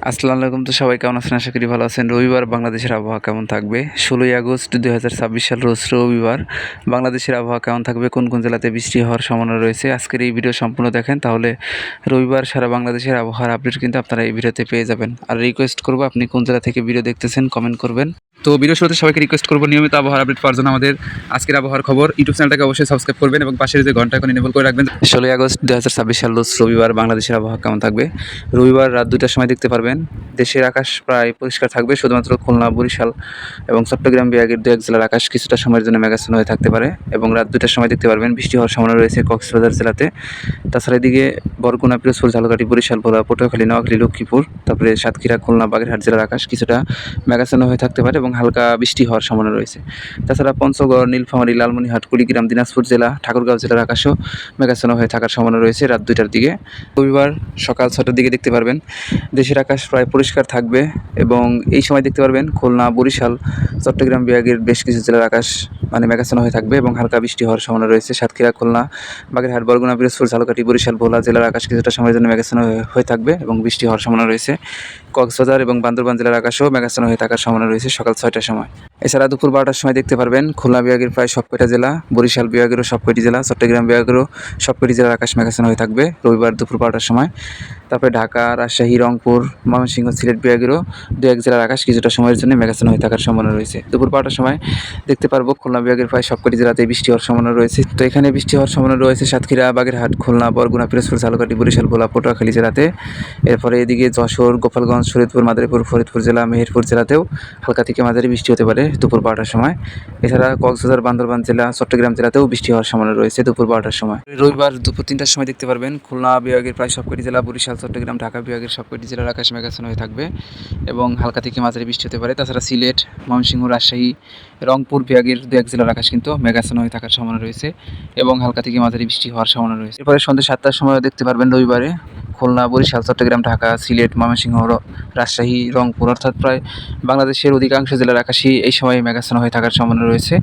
আসসালামু আলাইকুম। তো সবাই কেমন আছেন? আশা করি ভালো আছেন। রবিবার বাংলাদেশের আবহাওয়া কেমন থাকবে? 16ই আগস্ট 2026 সাল রোজ রবিবার বাংলাদেশের আবহাওয়া কেমন থাকবে, কোন কোন জেলাতে বৃষ্টি হওয়ার সম্ভাবনা রয়েছে, আজকের এই ভিডিও সম্পূর্ণ দেখেন, তাহলে রবিবার সারা বাংলাদেশের আবহাওয়ার আপডেট কিন্তু আপনারা এই ভিডিওতে পেয়ে যাবেন। আর রিকোয়েস্ট করবো, আপনি কোন জেলা থেকে ভিডিও দেখতেছেন কমেন্ট করবেন। তো ভিডিও শুরুতে সবাইকে রিকোয়েস্ট করবো, নিয়মিত আবহাওয়ার আপডেট পাওয়ার জন্য আমাদের আজকের আবহাওয়ার খবর ইউটিউব চ্যানেলটাকে অবশ্যই সাবস্ক্রাইব করবেন এবং পাশের যে ঘন্টা এখন এনেবল করে রাখবেন। 16ই আগস্ট 2026 সাল রোজ রবিবার বাংলাদেশের আবহাওয়া কেমন থাকবে? রবিবার রাত 2টার সময় দেখতে পারবেন দেশের আকাশ প্রায় পরিষ্কার থাকবে, শুধুমাত্র খুলনা, বরিশাল এবং চট্টগ্রাম বিভাগের দু এক জেলার আকাশ কিছুটা সময়ের জন্য মেঘাচ্ছন্ন হয়ে থাকতে পারে এবং রাত 2টার সময় দেখতে পারবেন বৃষ্টি হওয়ার সম্ভাবনা রয়েছে কক্সবাজার জেলাতে। তাছাড়া এদিকে বরগুনা, পিরোজপুর, ঝালকাঠি, বরিশাল, ভোলা, পটুয়াখালী, নোয়াখালী, লক্ষ্মীপুর, তারপরে সাতক্ষীরা, খুলনা, বাগেরহাট জেলার আকাশ কিছুটা মেঘাচ্ছন্ন হয়ে থাকতে পারে এবং হালকা বৃষ্টি হওয়ার সম্ভাবনা রয়েছে। তাছাড়া পঞ্চগড়, নীলফামারী, লালমনিরহাট, কুড়িগ্রাম, দিনাজপুর জেলা, ঠাকুরগাঁও জেলার আকাশও মেঘাচ্ছন্ন হয়ে থাকার সম্ভাবনা রয়েছে রাত 2টার দিকে। রবিবার সকাল 6টার দিকে দেখতে পারবেন দেশের আকাশ প্রায় পরিষ্কার থাকবে এবং এই সময় দেখতে পারবেন খুলনা, বরিশাল, চট্টগ্রাম বিভাগের বেশ কিছু জেলার আকাশ মেঘাচ্ছন্ন হয়ে থাকবে এবং হালকা বৃষ্টি হওয়ার সম্ভাবনা রয়েছে। সাতক্ষীরা, খুলনা, বাগেরহাট, বরগুনা, পিরোজপুর, ঝালকাঠি, বরিশাল, ভোলা জেলার আকাশ কিছুটা সময়ের জন্য মেঘাচ্ছন্ন হয়ে থাকবে এবং বৃষ্টি হওয়ার সম্ভাবনা রয়েছে। কক্সবাজার এবং বান্দরবান জেলার আকাশও মেঘাচ্ছন্ন হয়ে থাকার সম্ভাবনা রয়েছে সকাল 6টার সময়। এছাড়া দুপুর 12টার সময় দেখতে পারবেন খুলনা বিভাগের প্রায় সবকটা জেলা, বরিশাল বিভাগেরও সবকটি জেলা, চট্টগ্রাম বিভাগেরও সবকটি জেলার আকাশ মেঘাচ্ছন্ন হয়ে থাকবে রবিবার দুপুর 12টার সময়। তারপরে ঢাকা, রাজশাহী, রংপুর, ময়মনসিংহ, সিলেট বিভাগেরও দু এক জেলার আকাশ কিছুটা সময়ের জন্য মেঘাচ্ছন্ন হয়ে থাকার সম্ভাবনা রয়েছে। দুপুর 12টার সময় দেখতে পারবো খুলনা বিভাগের প্রায় সবকটি জেলাতেই বৃষ্টি হওয়ার সম্ভাবনা রয়েছে। তো এখানে বৃষ্টি হওয়ার সম্ভাবনা রয়েছে সাতক্ষীরা, বাগেরহাট, খুলনা, বরগুনা, পিরোজপুর, ঝালকাঠি, বরিশাল, ভোলা, পটুয়াখালী জেলাতে। এরপরে এদিকে যশোর, গোপালগঞ্জ, শরীয়তপুর, মাদারীপুর, ফরিদপুর জেলা, মেহেরপুর জেলাতেও হালকা থেকে মাঝারি বৃষ্টি হতে পারে দুপুর 12টার সময়। এছাড়া কক্সবাজার, বান্দরবান জেলা, চট্টগ্রাম জেলাতেও বৃষ্টি হওয়ার সম্ভাবনা রয়েছে দুপুর 12টার সময়। রবিবার দুপুর 3টার সময় দেখতে পারবেন খুলনা বিভাগের প্রায় সবকটি জেলা, বরিশাল, চট্টগ্রাম, ঢাকা বিভাগের সবকটি জেলার আকাশ মেঘাচ্ছন্ন হয়ে থাকবে এবং হালকা থেকে মাঝারি বৃষ্টি হতে পারে। তাছাড়া সিলেট, ময়মনসিংহ, রাজশাহী, রংপুর বিভাগের দু এক জেলার আকাশ কিন্তু মেঘাচ্ছন্ন হয়ে থাকার সম্ভাবনা রয়েছে এবং হালকা থেকে মাঝারি বৃষ্টি হওয়ার সম্ভাবনা রয়েছে। এরপরে সন্ধ্যা 7টার সময় দেখতে পারবেন রবিবারে খুলনা, বরিশাল, চট্টগ্রাম, ঢাকা, সিলেট, ময়মনসিংহ, রাজশাহী, রংপুর অর্থাৎ প্রায় বাংলাদেশের অধিকাংশ জেলার আকাশই এই সময় মেঘাচ্ছন্ন হয়ে থাকার সম্ভাবনা রয়েছে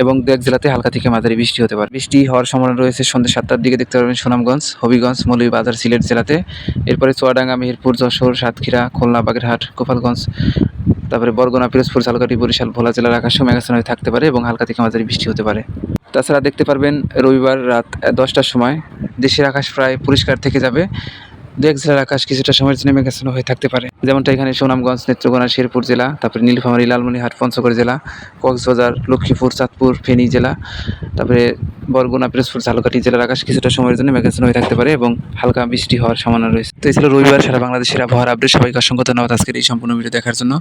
এবং দু এক জেলাতে হালকা থেকে মাঝারি বৃষ্টি হতে পারে। বৃষ্টি হওয়ার সম্ভাবনা রয়েছে সন্ধ্যা 7টার দিকে দেখতে পারবেন সুনামগঞ্জ, হবিগঞ্জ, মৌলভীবাজার, সিলেট জেলাতে। এরপরে চুয়াডাঙ্গা, মেহেরপুর, যশোর, সাতক্ষীরা, খুলনা, বাগেরহাট, গোপালগঞ্জ, তারপরে বরগুনা, পিরোজপুর, ঝালকাঠি, বরিশাল, ভোলা জেলার আকাশও মেঘাচ্ছন্ন হয়ে থাকতে পারে এবং হালকা থেকে মাঝারি বৃষ্টি হতে পারে। তাছাড়া দেখতে পারবেন রবিবার রাত 10টার সময় দেশের আকাশ প্রায় পরিষ্কার থেকে যাবে, দু এক জেলার আকাশ কিছুটা সময়ের জন্য মেঘাচ্ছন্ন হয়ে থাকতে পারে। যেমনটা এখানে সুনামগঞ্জ, নেত্রকোনা, শেরপুর জেলা, তারপরে নীলফামারী, লালমনিরহাট, পঞ্চগড় জেলা, কক্সবাজার, লক্ষ্মীপুর, চাঁদপুর, ফেনী জেলা, তারপরে বরগুনা, পিরোজপুর, ঝালকাঠি জেলার আকাশ কিছুটা সময়ের জন্য মেঘাচ্ছন্ন হয়ে থাকতে পারে এবং হালকা বৃষ্টি হওয়ার সম্ভাবনা রয়েছে। তো এই ছিল রবিবার সারা বাংলাদেশের আবহাওয়ার আপডেট। সবাইকে অসংখ্য ধন্যবাদ আজকের এই সম্পূর্ণ ভিডিও দেখার জন্য।